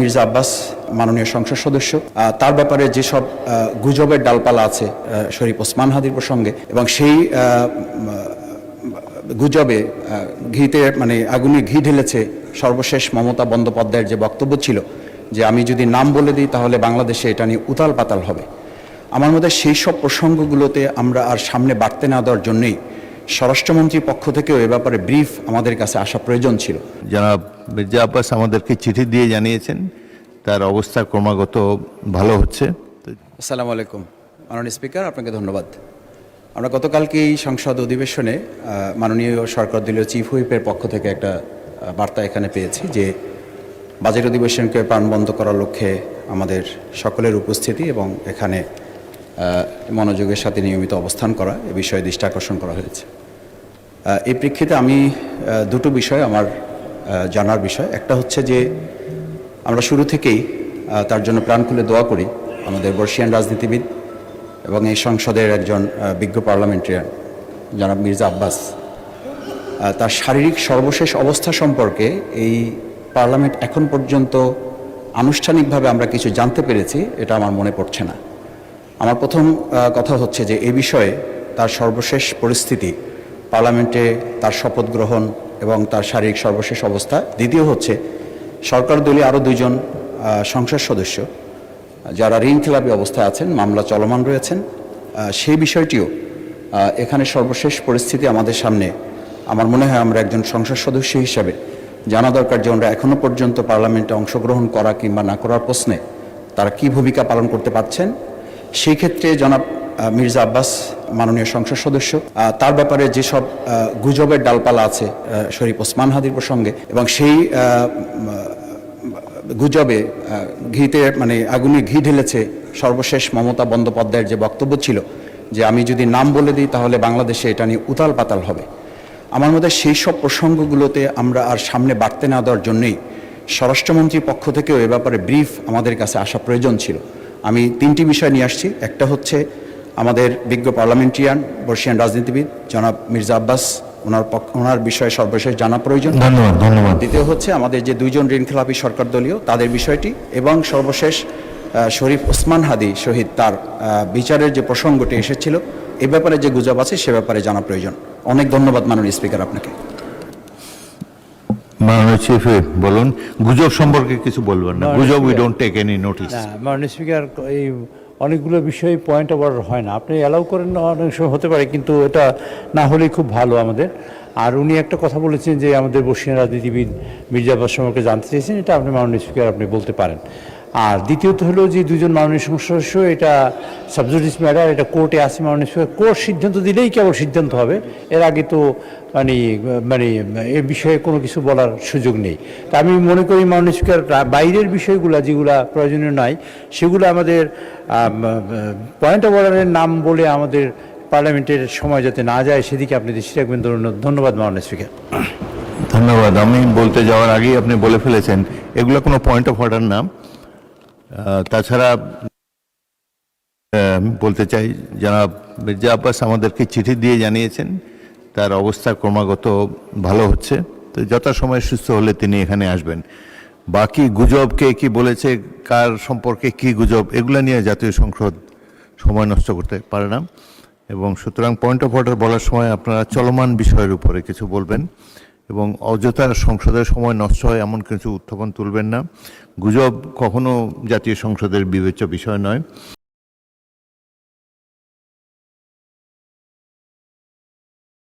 মির্জা আব্বাস মাননীয় সংসদ সদস্য, তার ব্যাপারে যেসব গুজবের ডালপালা আছে শরীফ ওসমান হাদির প্রসঙ্গে, এবং সেই গুজবে আগুনে ঘি ঢেলেছে সর্বশেষ মমতা বন্দ্যোপাধ্যায়ের যে বক্তব্য ছিল যে আমি যদি নাম বলে দিই তাহলে বাংলাদেশে এটা নিয়ে উতাল পাতাল হবে। আমার মধ্যে সেই সব প্রসঙ্গগুলোতে আমরা আর সামনে বাড়তে না দেওয়ার জন্যই স্বরাষ্ট্রমন্ত্রীর পক্ষ থেকেও এ ব্যাপারে ব্রিফ আমাদের কাছে আসা প্রয়োজন ছিল। জনাব মির্জা আব্বাস আমাদেরকে চিঠি দিয়ে জানিয়েছেন তার অবস্থা ক্রমাগত ভালো হচ্ছে। আসসালামু আলাইকুম মাননীয় স্পিকার, আপনাকে ধন্যবাদ। আমরা গতকালকে এই সংসদ অধিবেশনে মাননীয় সরকার দলীয় চিফ হুইপের পক্ষ থেকে একটা বার্তা এখানে পেয়েছি যে বাজেট অধিবেশনকে প্রাণবন্ত করার লক্ষ্যে আমাদের সকলের উপস্থিতি এবং এখানে মনোযোগের সাথে নিয়মিত অবস্থান করা এ বিষয়ে দৃষ্টি আকর্ষণ করা হয়েছে। এই প্রেক্ষিতে আমি দুটো বিষয় আমার জানার বিষয়। একটা হচ্ছে যে আমরা শুরু থেকেই তার জন্য প্রাণ খুলে দোয়া করি। আমাদের বর্ষিয়ান রাজনীতিবিদ এবং এই সংসদের একজন বিজ্ঞ পার্লামেন্টারিয়ান জনাব মির্জা আব্বাস, তার শারীরিক সর্বশেষ অবস্থা সম্পর্কে এই পার্লামেন্ট এখন পর্যন্ত আনুষ্ঠানিকভাবে আমরা কিছু জানতে পেরেছি এটা আমার মনে পড়ছে না। আমার প্রথম কথা হচ্ছে যে এই বিষয়ে তার সর্বশেষ পরিস্থিতি, পার্লামেন্টে তার শপথ গ্রহণ এবং তার শারীরিক সর্বশেষ অবস্থা। দ্বিতীয় হচ্ছে সরকার দলীয় আরও দুইজন সংসদ সদস্য যারা ঋণখেলাপি অবস্থায় আছেন, মামলা চলমান রয়েছেন, সেই বিষয়টিও এখানে সর্বশেষ পরিস্থিতি আমাদের সামনে। আমার মনে হয় আমরা একজন সংসদ সদস্য হিসাবে জানা দরকার যে ওনারা এখনও পর্যন্ত পার্লামেন্টে অংশগ্রহণ করা কিংবা না করার প্রশ্নে তারা কী ভূমিকা পালন করতে পারছেন। সেই ক্ষেত্রে জনাব মির্জা আব্বাস মাননীয় সংসদ সদস্য, তার ব্যাপারে যেসব গুজবের ডালপালা আছে শরীফ ওসমান হাদির প্রসঙ্গে, এবং সেই গুজবে আগুনে ঘি ঢেলেছে সর্বশেষ মমতা বন্দ্যোপাধ্যায়ের যে বক্তব্য ছিল যে আমি যদি নাম বলে দিই তাহলে বাংলাদেশে এটা নিয়ে উতাল পাতাল হবে। আমার মধ্যে সেই সব প্রসঙ্গগুলোতে আমরা আর সামনে বাড়তে না দেওয়ার জন্যই স্বরাষ্ট্রমন্ত্রীর পক্ষ থেকেও এ ব্যাপারে ব্রিফ আমাদের কাছে আসা প্রয়োজন ছিল। আমি তিনটি বিষয় নিয়ে আসছি। একটা হচ্ছে আমাদের বিজ্ঞ পার্লামেন্টারিয়ান বর্ষিয়ান রাজনীতিবিদ জনাব মির্জা আব্বাস, ওনার বিষয়ে সর্বশেষ জানা প্রয়োজন। ধন্যবাদ। দ্বিতীয় হচ্ছে আমাদের যে দুইজন ঋণখেলাপি সরকার দলীয় তাদের বিষয়টি, এবং সর্বশেষ শরীফ ওসমান হাদি শহীদ তার বিচারের যে প্রসঙ্গটি এসেছিল এ ব্যাপারে যে গুজব আছে সে ব্যাপারে জানা প্রয়োজন। অনেক ধন্যবাদ মাননীয় স্পিকার আপনাকে। মাননীয় চিফ বলুন, গুজব সম্পর্কে কিছু বলবেন না। গুজব we don't take any notice. মাননীয় স্পিকার, এই অনেকগুলো বিষয়ে পয়েন্ট অফ অর্ডার হয় না, আপনি অ্যালাউ করেন না, অনেক সময় হতে পারে, কিন্তু এটা না হলেই খুব ভালো আমাদের। আর উনি একটা কথা বলেছেন যে আমাদের বর্ষিয়ান রাজনীতিবিদ মির্জা আব্বাস সম্পর্কে জানতে চেয়েছেন, এটা আপনি মাননীয় স্পিকার আপনি বলতে পারেন। আর দ্বিতীয়ত হলো যে দুজন মাননীয় সংসদ সদস্য, এটা সাবজুডিস ম্যাটার, এটা কোর্টে আছে। মাননীয় স্পিকার কোর্ট সিদ্ধান্ত দিলেই কেবল সিদ্ধান্ত হবে, এর আগে তো এ বিষয়ে কোনো কিছু বলার সুযোগ নেই। তা আমি মনে করি মাননীয় স্পিকার বাইরের বিষয়গুলো যেগুলো প্রয়োজনীয় নয় সেগুলো আমাদের পয়েন্ট অফ অর্ডারের নাম বলে আমাদের পার্লামেন্টের সময় যাতে না যায় সেদিকে আপনি দৃষ্টি রাখবেন। ধন্যবাদ মাননীয় স্পিকার। ধন্যবাদ। আমি বলতে যাওয়ার আগেই আপনি বলে ফেলেছেন এগুলো কোনো পয়েন্ট অফ অর্ডার না। তাছাড়া বলতে চাই জনাব মির্জা আব্বাস আমাদেরকে চিঠি দিয়ে জানিয়েছেন তার অবস্থা ক্রমাগত ভালো হচ্ছে। তো যথাসময়ে সুস্থ হলে তিনি এখানে আসবেন। বাকি গুজব কে কি বলেছে, কার সম্পর্কে কি গুজব, এগুলো নিয়ে জাতীয় সংসদ সময় নষ্ট করতে পারে না, এবং সুতরাং পয়েন্ট অফ অর্ডার বলার সময় আপনারা চলমান বিষয়ের উপরে কিছু বলবেন এবং অযথা সংসদের সময় নষ্ট হয় এমন কিছু উত্থাপন তুলবেন না। গুজব কখনো জাতীয় সংসদের বিবেচ্য বিষয় নয়।